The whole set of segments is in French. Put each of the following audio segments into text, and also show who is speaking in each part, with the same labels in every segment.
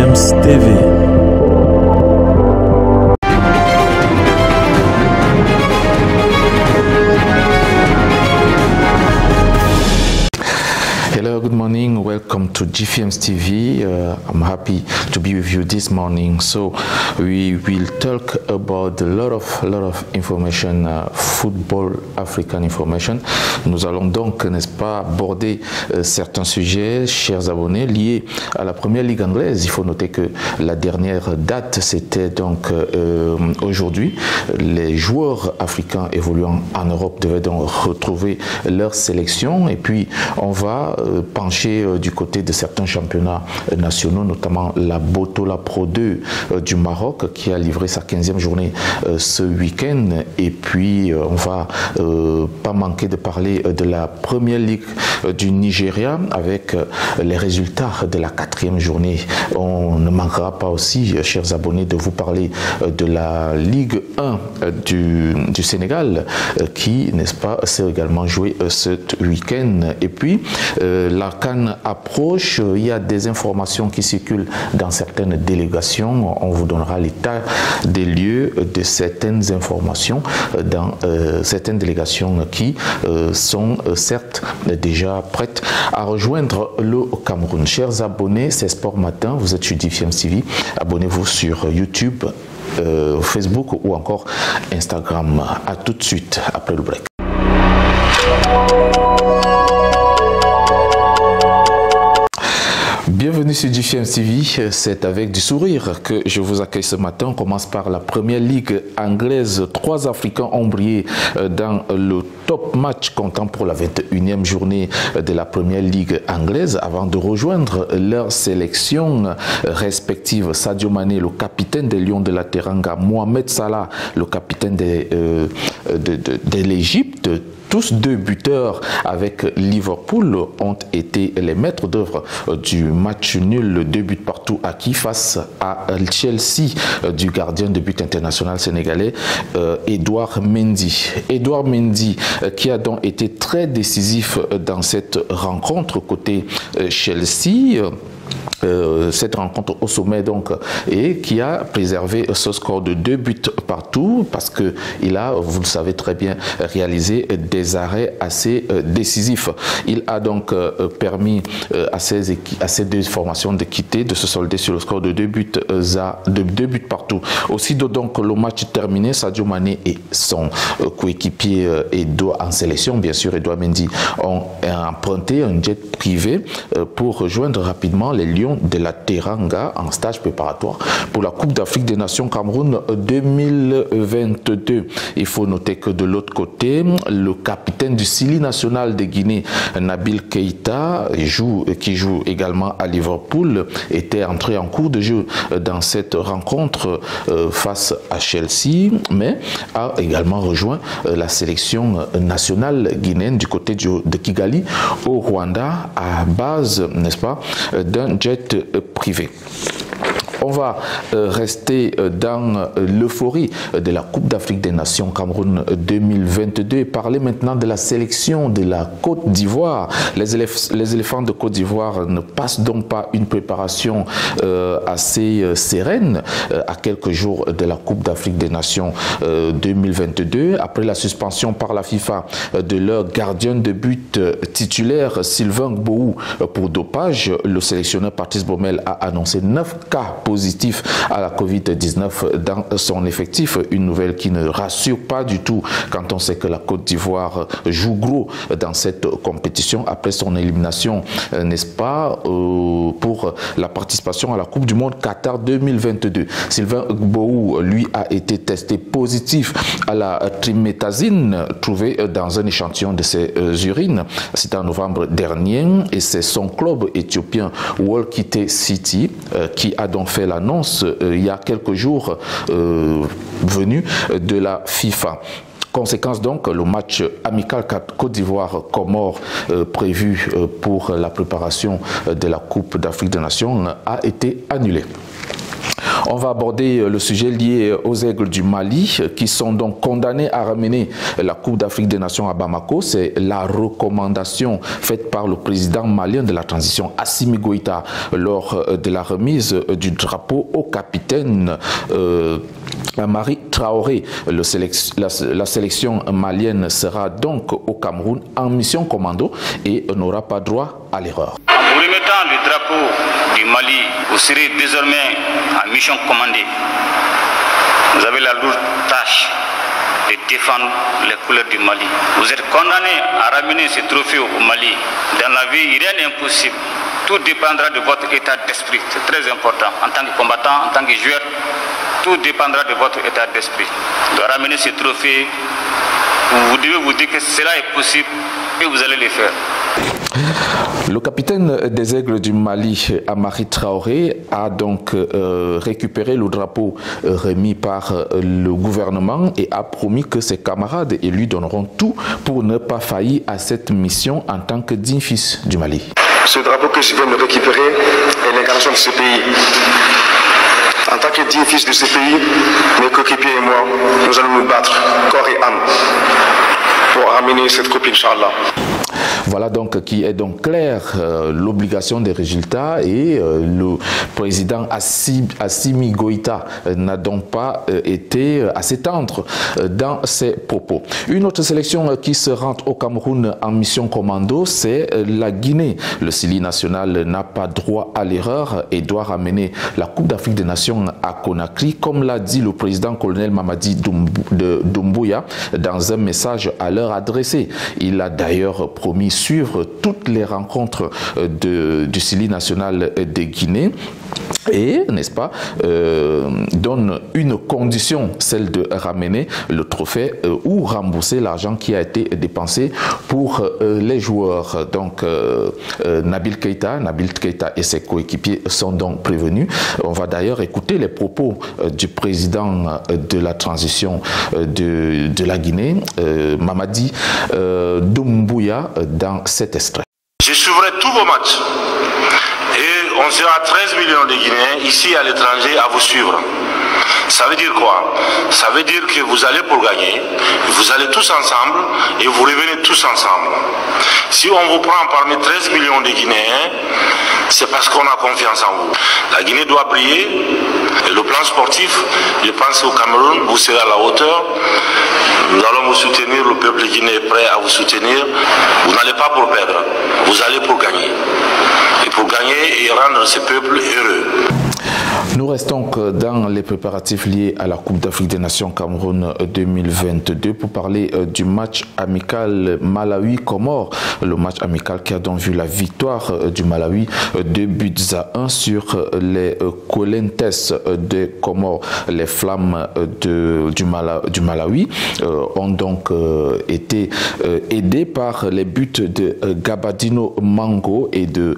Speaker 1: GFM's TV.
Speaker 2: Hello, good morning. Welcome to GFM's TV. I'm happy to be with you this morning. So we will talk about a lot of information, football African information. Nous allons donc, n'est-ce pas, aborder certains sujets, chers abonnés, liés à la première ligue anglaise. Il faut noter que la dernière date, c'était donc aujourd'hui. Les joueurs africains évoluant en Europe devaient donc retrouver leur sélection. Et puis, on va pencher du côté de certains championnats nationaux, notamment la Botola Pro 2 du Maroc qui a livré sa 15e journée ce week-end. Et puis on va pas manquer de parler de la première ligue du Nigeria avec les résultats de la 4e journée. On ne manquera pas aussi, chers abonnés, de vous parler de la Ligue 1 du Sénégal qui, n'est-ce pas, s'est également joué ce week-end. Et puis la CAN approche, il y a des informations qui circulent dans certaines délégations. On vous donnera l'état des lieux de certaines informations dans certaines délégations qui sont certes déjà prêtes à rejoindre le Cameroun. Chers abonnés, c'est Sport Matin, vous êtes sur GFM's TV. Abonnez-vous sur YouTube, Facebook ou encore Instagram. À tout de suite après le break. Bienvenue sur GFM's TV, c'est avec du sourire que je vous accueille ce matin. On commence par la première ligue anglaise. 3 Africains ont brillé dans le top match comptant pour la 21e journée de la première ligue anglaise avant de rejoindre leur sélection respective. Sadio Mané, le capitaine des Lions de la Teranga, Mohamed Salah, le capitaine de l'Égypte. Tous 2 buteurs avec Liverpool ont été les maîtres d'œuvre du match nul, 2 buts partout acquis face à Chelsea du gardien de but international sénégalais Edouard Mendy. Edouard Mendy qui a donc été très décisif dans cette rencontre côté Chelsea. Cette rencontre au sommet donc et qui a préservé ce score de 2 buts partout parce que il a, vous le savez très bien, réalisé des arrêts assez décisifs. Il a donc permis à ces 2 formations de quitter, de se solder sur le score de 2 buts partout. Aussitôt donc le match terminé, Sadio Mané et son coéquipier en sélection, bien sûr Edouard Mendy, ont emprunté un jet privé pour rejoindre rapidement les Lions de la Teranga en stage préparatoire pour la Coupe d'Afrique des Nations Cameroun 2022. Il faut noter que de l'autre côté, le capitaine du Sili national de Guinée, Nabil Keita, qui joue également à Liverpool, était entré en cours de jeu dans cette rencontre face à Chelsea, mais a également rejoint la sélection nationale guinéenne du côté de Kigali au Rwanda à base, n'est-ce pas, d'un jet privé. On va rester dans l'euphorie de la Coupe d'Afrique des Nations Cameroun 2022 et parler maintenant de la sélection de la Côte d'Ivoire. Les éléphants de Côte d'Ivoire ne passent donc pas une préparation assez sereine à quelques jours de la Coupe d'Afrique des Nations 2022. Après la suspension par la FIFA de leur gardien de but titulaire Sylvain Gbowou pour dopage, le sélectionneur Patrice Baumel a annoncé 9 cas positif à la Covid-19 dans son effectif. Une nouvelle qui ne rassure pas du tout quand on sait que la Côte d'Ivoire joue gros dans cette compétition après son élimination, n'est-ce pas, pour la participation à la Coupe du Monde Qatar 2022. Sylvain Gbowou, lui, a été testé positif à la triméthazine trouvée dans un échantillon de ses urines. C'était en novembre dernier et c'est son club éthiopien Wolkite City qui a donc fait l'annonce il y a quelques jours venu de la FIFA. Conséquence donc, le match amical Côte d'Ivoire-Comores prévu pour la préparation de la Coupe d'Afrique des Nations a été annulé. On va aborder le sujet lié aux Aigles du Mali qui sont donc condamnés à ramener la Coupe d'Afrique des Nations à Bamako. C'est la recommandation faite par le président malien de la transition, Assimi Goïta, lors de la remise du drapeau au capitaine Amari Traoré. La sélection malienne sera donc au Cameroun en mission commando et n'aura pas droit à l'erreur.
Speaker 1: En vous remettant le drapeau du Mali, vous serez désormais en mission commandée. Vous avez la lourde tâche de défendre les couleurs du Mali. Vous êtes condamné à ramener ce trophée au Mali. Dans la vie, rien n'est impossible. Tout dépendra de votre état d'esprit. C'est très important. En tant que combattant, en tant que joueur, tout dépendra de votre état d'esprit. De ramener ce trophée, vous devez vous dire que cela est possible et vous allez le faire.
Speaker 2: Le capitaine des Aigles du Mali, Amari Traoré, a donc récupéré le drapeau remis par le gouvernement et a promis que ses camarades et lui donneront tout pour ne pas faillir à cette mission en tant que digne fils du Mali.
Speaker 3: Ce drapeau que je viens de récupérer est l'incarnation de ce pays. En tant que digne fils de ce pays, mes coéquipiers et moi, nous allons nous battre corps et âme pour ramener cette coupe, Inch'Allah.
Speaker 2: Voilà donc qui est donc clair l'obligation des résultats et le président Assimi Goïta n'a donc pas été assez tendre dans ses propos. Une autre sélection qui se rend au Cameroun en mission commando, c'est la Guinée. Le Sili national n'a pas droit à l'erreur et doit ramener la Coupe d'Afrique des Nations à Conakry, comme l'a dit le président colonel Mamadi Doumbouya dans un message à leur adressé. Il a d'ailleurs promis suivre toutes les rencontres du Sili national de Guinée et, n'est-ce pas, donne une condition, celle de ramener le trophée ou rembourser l'argent qui a été dépensé pour les joueurs. Donc, Nabil Keïta et ses coéquipiers sont donc prévenus. On va d'ailleurs écouter les propos du président de la transition de la Guinée, Mamadi Doumbouya, dans cet extrait.
Speaker 4: Je suivrai tous vos matchs et on sera 13 millions de Guinéens ici à l'étranger à vous suivre. Ça veut dire quoi? Ça veut dire que vous allez pour gagner, vous allez tous ensemble et vous revenez tous ensemble. Si on vous prend parmi 13 millions de Guinéens, c'est parce qu'on a confiance en vous. La Guinée doit briller. Et le plan sportif, je pense au Cameroun, vous serez à la hauteur. Nous allons vous soutenir, le peuple guinéen est prêt à vous soutenir. Vous n'allez pas pour perdre, vous allez pour gagner. Et pour gagner et rendre ce peuple heureux.
Speaker 2: Nous restons dans les préparatifs liés à la Coupe d'Afrique des Nations Cameroun 2022 pour parler du match amical Malawi-Comores. Le match amical qui a donc vu la victoire du Malawi 2-1 sur les Colentes de Comores. Les Flammes du Malawi ont donc été aidés par les buts de Gabadino Mango et de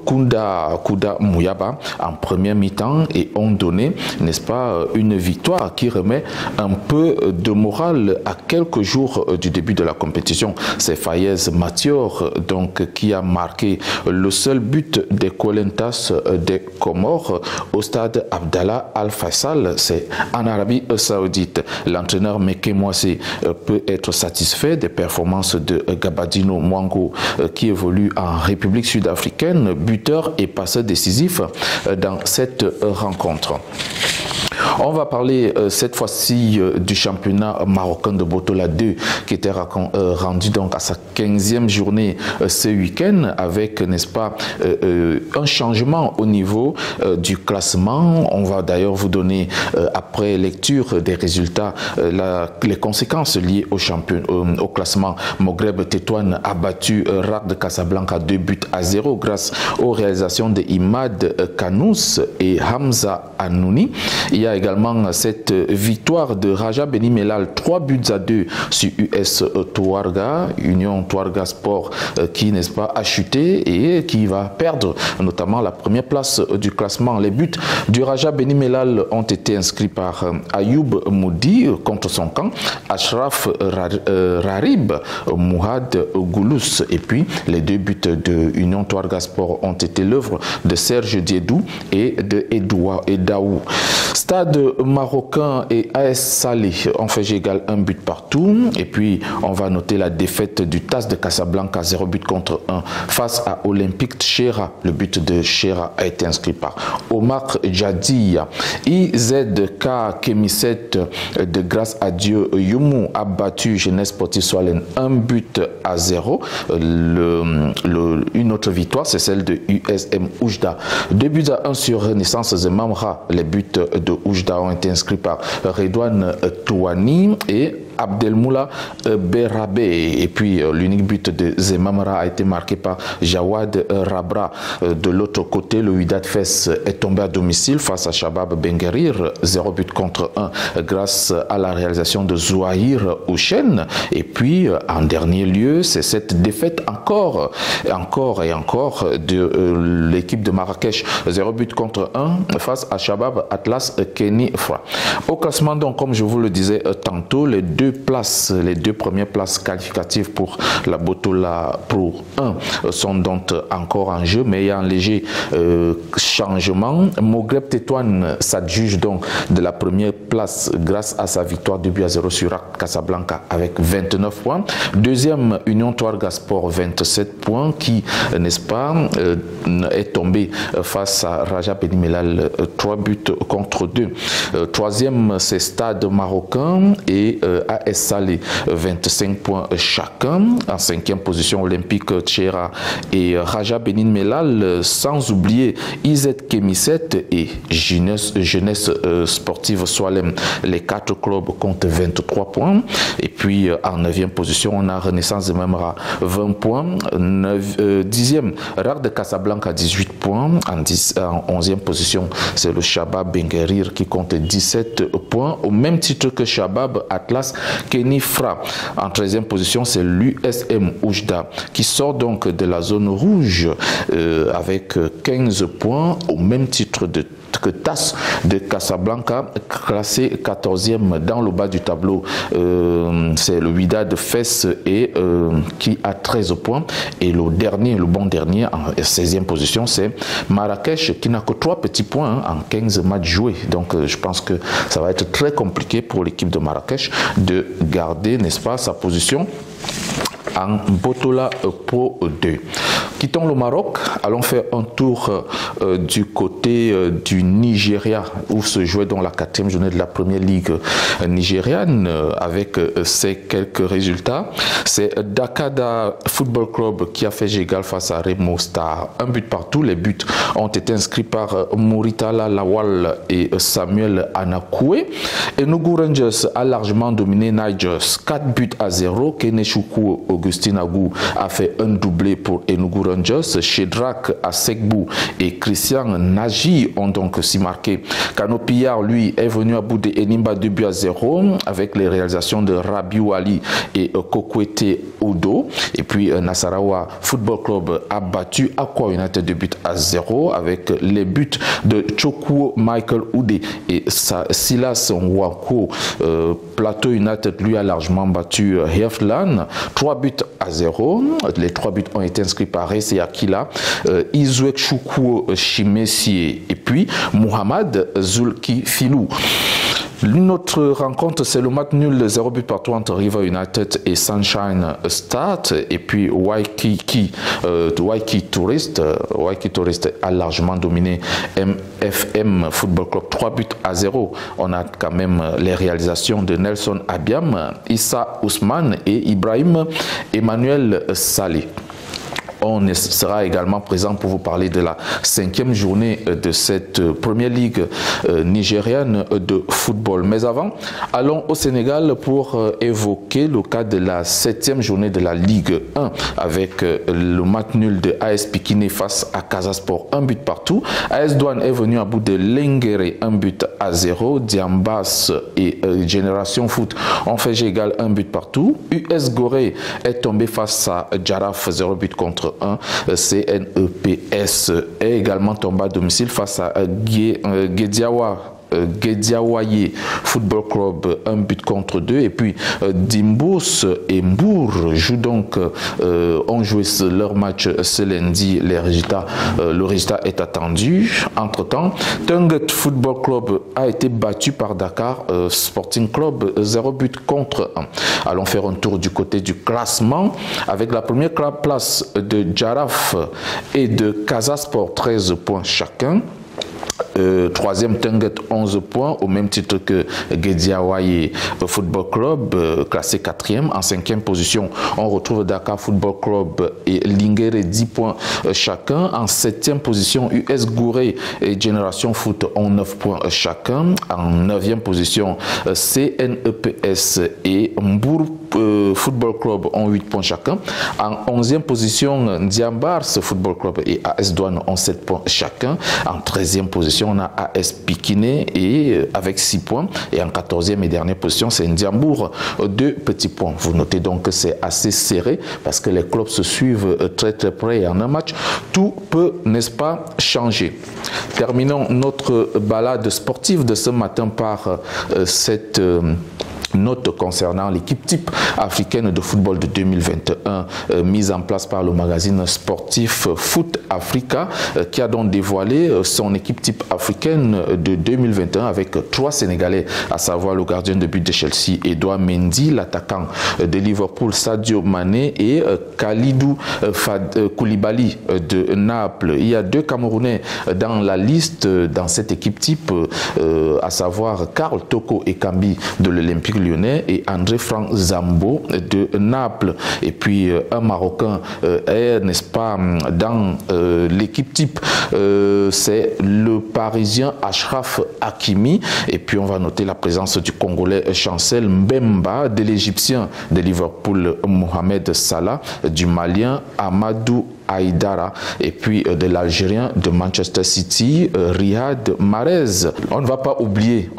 Speaker 2: Kunda Mouyaba en première mi-temps et ont donné, n'est-ce pas, une victoire qui remet un peu de morale à quelques jours du début de la compétition. C'est Fayez Mathior donc qui a marqué le seul but des Colentas des Comores au stade Abdallah Al Faisal, c'est en Arabie Saoudite. L'entraîneur Meke Moissé peut être satisfait des performances de Gabadino Mwango qui évolue en République sud-africaine, buteur et passeur décisif dans cette rencontre. On va parler cette fois-ci du championnat marocain de Botola 2 qui était rendu donc à sa 15e journée ce week-end avec, n'est-ce pas, un changement au niveau du classement. On va d'ailleurs vous donner, après lecture des résultats, les conséquences liées au classement. Moghreb Tétouane a battu RAC de Casablanca 2-0 grâce aux réalisations de Imad Kanous et Hamza Anouni. Il y a également cette victoire de Raja Beni Mellal 3-2 sur US Touarga, Union Touarga Sport qui, n'est-ce pas, a chuté et qui va perdre notamment la première place du classement. Les buts du Raja Beni Mellal ont été inscrits par Ayoub Moudi contre son camp, Ashraf Rarib, Mouhad Goulous, et puis les deux buts de Union Touarga Sport ont été l'œuvre de Serge Diédou et de Edaou. Stade Marocain et AS Salé ont fait égal 1 but partout. Et puis, on va noter la défaite du TAS de Casablanca, 0 but contre 1 face à Olympique Chéra. Le but de Chéra a été inscrit par Omar Djadia. IZK Kémisset de Grâce à Dieu Youmou a battu Jeunesse Sportive Soalen 1 but à 0. Une autre victoire, c'est celle de USM Oujda. 2 buts à 1 sur Renaissance Zemamra. Les buts de Oujda ont été inscrits par Redouane Touani et Abdelmoula Berabé. Et puis l'unique but de Zemamra a été marqué par Jawad Rabra. De l'autre côté, le Wydad Fès est tombé à domicile face à Shabab Benguerir, 0 but contre 1 grâce à la réalisation de Zouahir Ouchen. Et puis en dernier lieu, c'est cette défaite encore de l'équipe de Marrakech, 0 but contre 1 face à Shabab Atlas Kenifra. Au classement, donc, comme je vous le disais tantôt, les deux premières places qualificatives pour la Botola Pro 1 sont donc encore en jeu, mais il y a un léger changement. Moghreb Tétouane s'adjuge donc de la première place grâce à sa victoire 2 buts à 0 sur Casablanca avec 29 points. Deuxième, Union Touareg Sport, 27 points, qui, n'est-ce pas, est tombé face à Raja Benimelal, 3 buts contre 2. Troisième, c'est Stade Marocain et AS Salé, 25 points chacun. En cinquième position, Olympique Tchéra et Raja Benimelal, sans oublier IZ Kémisset et Jeunesse Sportive Soalem. Les 4 clubs comptent 23 points. Et puis en 9e position, on a Renaissance de Memra, 20 points. 10e, RAC de Casablanca, 18 points. En 11e position, c'est le Shabab Benguerir qui compte 17 points, au même titre que Shabab Atlas Kenifra. En 13e position, c'est l'USM Oujda qui sort donc de la zone rouge avec 15 points, au même titre que TAS de Casablanca, classé 14e dans le bas du tableau. C'est le Wydad Fès qui a 13 points. Et le bon dernier, en 16e position, c'est Marrakech qui n'a que 3 petits points en 15 matchs joués. Donc je pense que ça va être très compliqué pour l'équipe de Marrakech de garder, n'est-ce pas, sa position en Botola Pro 2. Quittons le Maroc, allons faire un tour du côté du Nigeria, où se jouait donc la 4e journée de la première ligue nigériane, avec ces quelques résultats. C'est Dakada Football Club qui a fait égal face à Remo Star, 1 but partout. Les buts ont été inscrits par Mouritala Lawal et Samuel Anakoué. Enugu Rangers a largement dominé Nigers, 4 buts à 0. Kenechukwu Augustin Agou a fait un doublé pour Enugu Rangers. Shedrak Asegbou et Christian Nagy ont donc aussi marqué. Kano Pillard, lui, est venu à bout de Enimba 2 buts à 0 avec les réalisations de Rabiou Ali et Kokwete Odo. Et puis Nasarawa Football Club a battu Aqua United 2 buts à 0 avec les buts de Chokwu Michael Oudé et Silas Nwako. Plateau United, lui, a largement battu Heflan 3 buts à 0. Les 3 buts ont été inscrits par Rese Akila, Izouek Choukou Chimessie et puis Mohamed Zulki Filou. Une autre rencontre, c'est le match nul 0 but partout entre River United et Sunshine Start. Et puis Waikiki Tourist a largement dominé MFM Football Club 3 buts à 0. On a quand même les réalisations de Nelson Abiam, Issa Ousmane et Ibrahim Emmanuel Saleh. On sera également présent pour vous parler de la 5e journée de cette première ligue nigériane de football. Mais avant, allons au Sénégal pour évoquer le cas de la 7e journée de la Ligue 1 avec le match nul de AS Pikine face à Casa Sport, 1 but partout. AS Douane est venu à bout de Lenguéré, 1 but à 0. Diambas et Génération Foot ont fait égal 1 but partout. US Gorée est tombé face à Jaraf, 0 but contre 1. CNEPS est également tombé à domicile face à Guédiawa Guédiawaye Football Club 1 but contre 2. Et puis Dimbos et Mbour ont joué leur match ce lundi. Le résultat est attendu. Entre-temps, Tunget Football Club a été battu par Dakar Sporting Club 0 but contre 1. Allons faire un tour du côté du classement avec la première place de Jaraf et de Casasport 13 points chacun. Troisième Tunget 11 points au même titre que Guédiawaye Football Club classé 4e. En 5e position on retrouve Dakar Football Club et Lingere 10 points chacun. En 7e position US Gouré et Génération Foot ont 9 points chacun. En 9e position CNEPS et Mbour Football Club ont 8 points chacun. En 11e position Diambars Football Club et AS Douane ont 7 points chacun. En 13e position on a AS Pikiné et avec 6 points. Et en 14e et dernière position, c'est Ndiambour, 2 petits points. Vous notez donc que c'est assez serré parce que les clubs se suivent très très près. Et en un match, tout peut, n'est-ce pas, changer. Terminons notre balade sportive de ce matin par cette note concernant l'équipe type africaine de football de 2021 mise en place par le magazine sportif Foot Africa qui a donc dévoilé son équipe type africaine de 2021 avec 3 Sénégalais, à savoir le gardien de but de Chelsea Edouard Mendy, l'attaquant de Liverpool Sadio Mané et Khalidou Koulibaly de Naples. Il y a 2 Camerounais dans la liste dans cette équipe type, à savoir Karl Toko Ekambi de l'Olympique Lyonnais et André Franck Zambo de Naples. Et puis un Marocain est, n'est-ce pas, dans l'équipe type, c'est le Parisien Achraf Hakimi. Et puis on va noter la présence du Congolais Chancel Mbemba, de l'Égyptien de Liverpool Mohamed Salah, du Malien Amadou Aïdara et puis de l'Algérien de Manchester City, Riyad Mahrez. On ne va pas oublier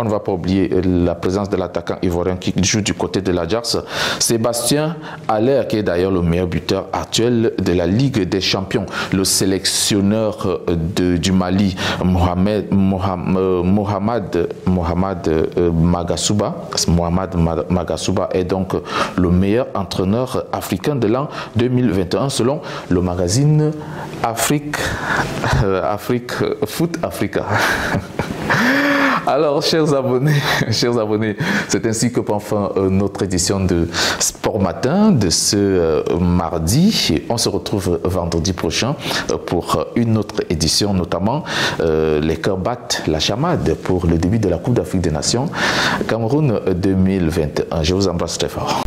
Speaker 2: la présence de l'attaquant ivoirien qui joue du côté de l'Ajax, Sébastien Haller, qui est d'ailleurs le meilleur buteur actuel de la Ligue des Champions. Le sélectionneur du Mali, Mohamed Magasuba est donc le meilleur entraîneur africain de l'an 2021 selon le magazine Afrique Foot Africa. Alors, chers abonnés, c'est ainsi que prend fin notre édition de Sport Matin de ce mardi. On se retrouve vendredi prochain pour une autre édition, notamment les cœurs battent la chamade pour le début de la Coupe d'Afrique des Nations Cameroun 2021. Je vous embrasse très fort.